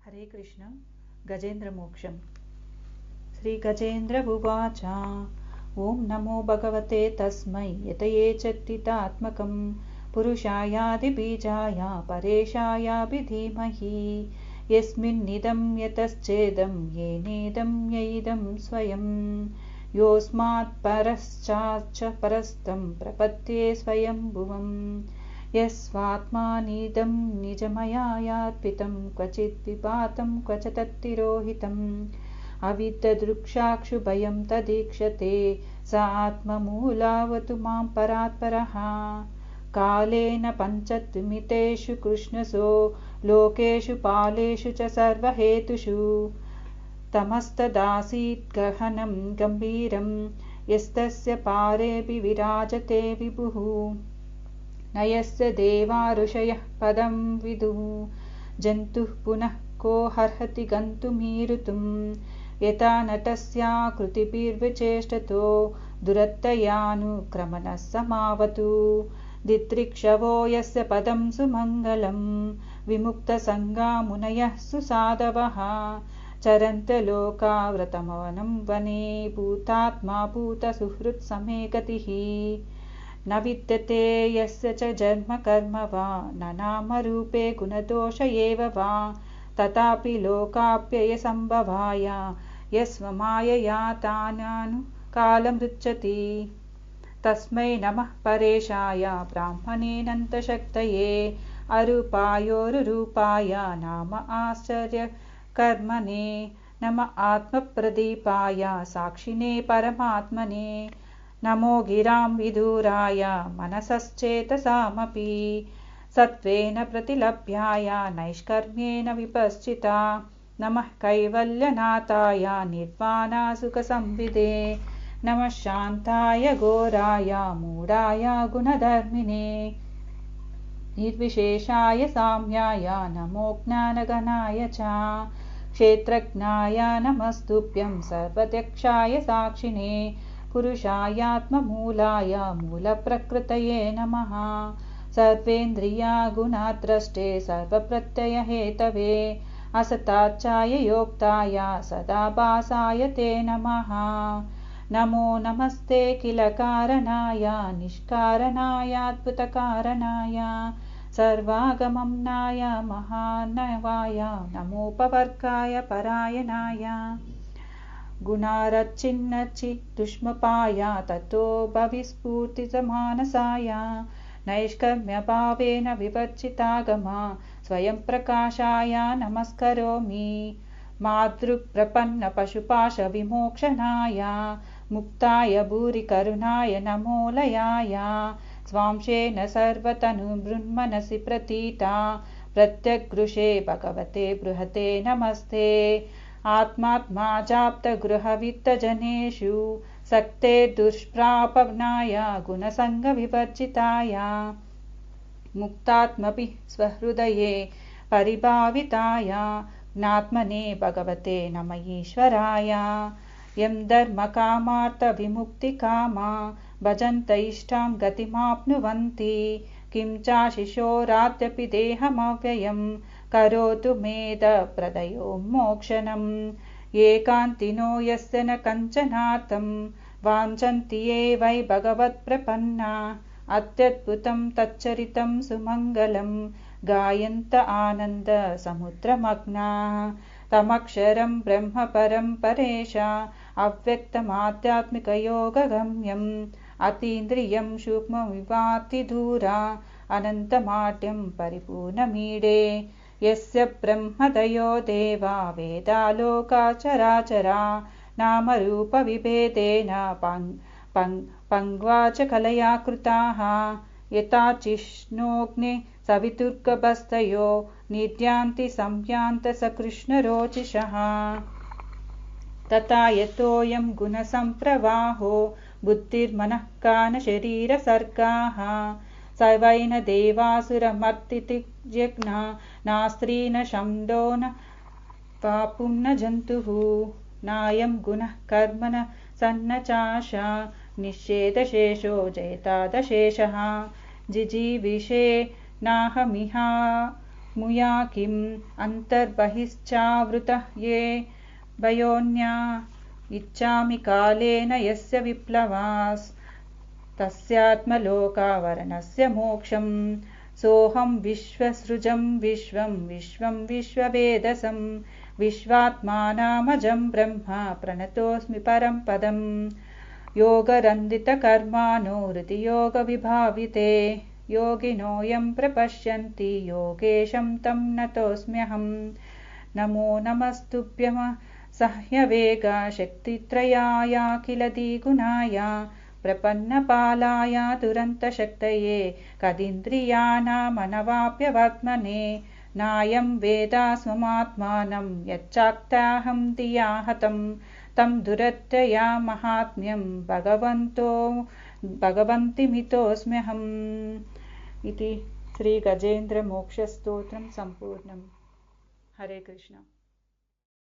हरे कृष्ण। गजेन्द्रमोक्षम्। श्रीगजेन्द्र उवाच। ॐ नमो भगवते तस्मै यतये चेत्तितात्मकं पुरुषायादिबीजाय परेशाय धीमहि यस्मिन्निदं यतश्चेदं येनेदं यैदं स्वयं योऽस्मात् परश्चाच्च परस्तं प्रपद्ये स्वयंभुवम् यस्वात्मानीदं निजमयार्पितं क्वचित् विपातं क्वच तत्तिरोहितम् अविद्यदृक्षाक्षुभयं तदीक्षते स आत्ममूलावतु मां परात्परः कालेन पञ्चत्वमितेषु कृष्णसो लोकेषु पालेषु च सर्वहेतुषु तमस्तदासीत् गहनं गम्भीरं यस्तस्य पारेऽपि विराजते विभुः न यस्य देवा ऋषयः पदं विदुः जन्तुः पुनः को हर्हति गन्तुमीरुतुं यथा नटस्याकृतिभिर्विचेष्टतो दुरत्तयानुक्रमणः समावतु दिदृक्षवो यस्य पदं सुमङ्गलं विमुक्तसङ्गा मुनयः सुसाधवः चरन्तलोकाव्रतमवनं वने भूतात्मा भूतसुहृत्समे गतिः न विद्यते यस्य च जन्म कर्म वा न नामरूपे गुणदोष एव वा तथापि लोकाप्ययसम्भवाय यस्वमायया तानानुकालमृच्छति तस्मै नमः परेशाय ब्राह्मणेऽनन्तशक्तये अरूपायोरुरूपाय नाम आश्चर्यकर्मणे नमः आत्मप्रदीपाय साक्षिणे परमात्मने नमो गिरां विदुराय मनसश्चेतसामपि सत्त्वेन प्रतिलभ्याय नैष्कर्म्येन विपश्चिता नमः कैवल्यनाथाय निर्वाणासुखसंविदे नमः शान्ताय घोराय मूढाय गुणधर्मिणे निर्विशेषाय साम्याय नमो ज्ञानगणाय च क्षेत्रज्ञाय नमस्तुभ्यं सर्वध्यक्षाय साक्षिणे पुरुषायात्ममूलाय मूलप्रकृतये नमः सर्वेन्द्रिया गुणाद्रष्टे सर्वप्रत्ययहेतवे असताच्चाय योक्ताय सदाभासाय ते नमः नमो नमस्ते किलकारणाय निष्कारणायाद्भुतकारणाय सर्वागमम्नाय महानवाय नमोपवर्गाय परायणाय गुणारच्चिन्नचिदुष्मपाय ततो भविस्फूर्तिसमानसाय नैष्कर्म्यभावेन विवर्जितागमा स्वयं प्रकाशाय नमस्करोमि मातृप्रपन्नपशुपाशविमोक्षणाय मुक्ताय भूरिकरुणाय नमोलयाय स्वांशेन सर्वतनुभृन्मनसि प्रतीता प्रत्यग्रुषे भगवते बृहते नमस्ते आत्मात्मा जाप्तगृहवित्तजनेषु सक्ते दुष्प्रापनाय गुणसङ्गविवर्जिताय मुक्तात्मभिः स्वहृदये परिभाविताय ज्ञात्मने भगवते नम ईश्वराय यं धर्मकामार्थविमुक्तिकामा भजन्त इष्टां गतिमाप्नुवन्ति किं चाशिशोराद्यपि देहमव्ययं करोतु मेदप्रदयो मोक्षणम् एकान्तिनो यस्य न कञ्चनार्थं वाञ्छन्ति ये वै भगवत्प्रपन्ना अत्यद्भुतं तच्चरितं सुमङ्गलं गायन्त आनन्दसमुद्रमग्ना तमक्षरं ब्रह्म परं परेश अव्यक्तमाध्यात्मिकयोगगम्यम् अतीन्द्रियं सूक्ष्मविभातिदूरा अनन्तमाट्यं परिपूर्णमीडे यस्य ब्रह्मदयो देवा वेदालोका चराचरा नामरूपविभेदेन पङ्क्वाच कलया कृताः यथा चिष्णोऽग्ने सवितुर्गभस्तयो निद्यान्ति संयान्त स कृष्णरोचिषः तथा यतोऽयं गुणसम्प्रवाहो बुद्धिर्मनः कानशरीरसर्गाः स वै न देवासुरमर्तितिर्यज्ञा नास्त्री न शम्दो न पापुं न जन्तुः नायं गुणः कर्म न सन्न चाशा निश्चेदशेषो जयतादशेषः जिजीविषे नाहमिहा मुया किम् अन्तर्बहिश्चावृतः ये वयोन्या इच्छामि कालेन यस्य विप्लवास् तस्यात्मलोकावरणस्य मोक्षम् सोऽहं विश्वसृजं विश्वं विश्वं विश्ववेदसं विश्वात्मानामजं ब्रह्म प्रणतोऽस्मि परं पदम् योगरन्दितकर्माणो हृदि योगविभाविते योगिनोऽयं प्रपश्यन्ति योगेशं तं नतोऽस्म्यहम् नमो नमस्तुभ्यं सह्यवेग शक्तित्रयाय किल द्विगुणाय प्रपन्नपालाय दुरन्तशक्तये कदिन्द्रियाणामनवाप्यवर्त्मने नायं वेदास्ममात्मानं यच्चाक्ताहं धिया हतं तं दुरत्यया महात्म्यं भगवन्तिमितोऽस्म्यहम् इति श्रीगजेन्द्रमोक्षस्तोत्रं सम्पूर्णम्। हरे कृष्ण।